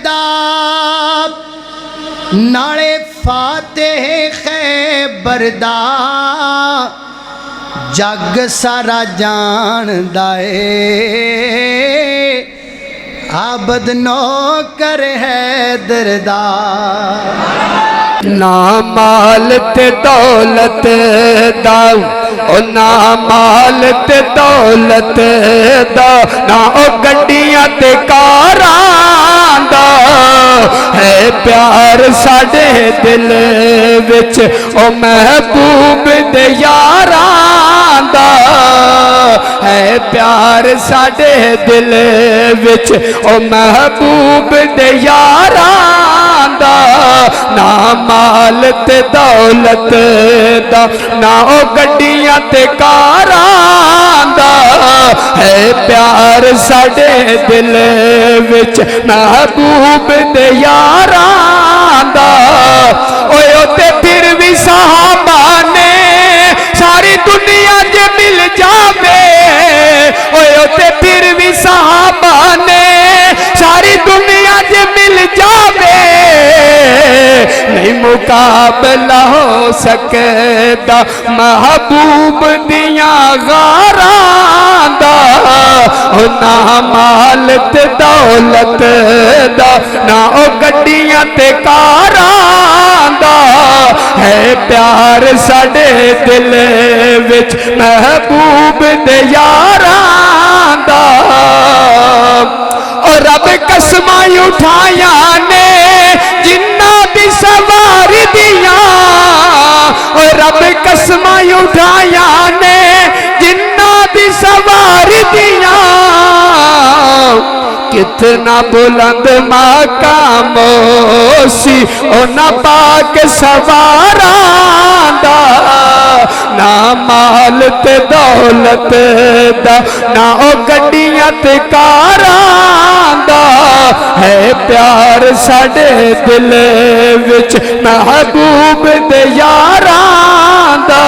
दा नाले फातेह खैबर दा जग सारा जानदा ए आबद नौकर हैदर दा। ना माल ते दौलत दा ओ ना माल ते दौलत दा ना ओ गड्डियां ते कारां दा है प्यार साडे दिल विच ओ महबूब दे यारां दा है प्यार साडे दिल विच ओ महबूब दे यारां दा। ना माल ते दौलत दा ना ओ गड्डियां ते कारां दा है प्यार साडे दिल विच महबूब दे यारां दा। ओए ते फिर भी सहाबा ने सारी दुनिया च मिल जावे ओए ते फिर भी सहाबा ने सारी दुनिया च मिल जावे नहीं मुकाबला हो सकता महबूब दिया गारां दा। ना माल ते दौलत दा ना ओ गड्डियां ते कारां दा है प्यार साडे दिल विच महबूब दे यारां दा। और रब कसमां उठाया ने जिन्ना भी सवार दिया और रब कसमां उठाया ने जिन्ना भी सवार दिया कितना बुलंद मकामोसी ओ ना पाक सवारां दा। ना माल ते दौलत दा ना ओ गड्डियां ते कारां दा है प्यार साडे दिल विच महबूब दे यारां दा।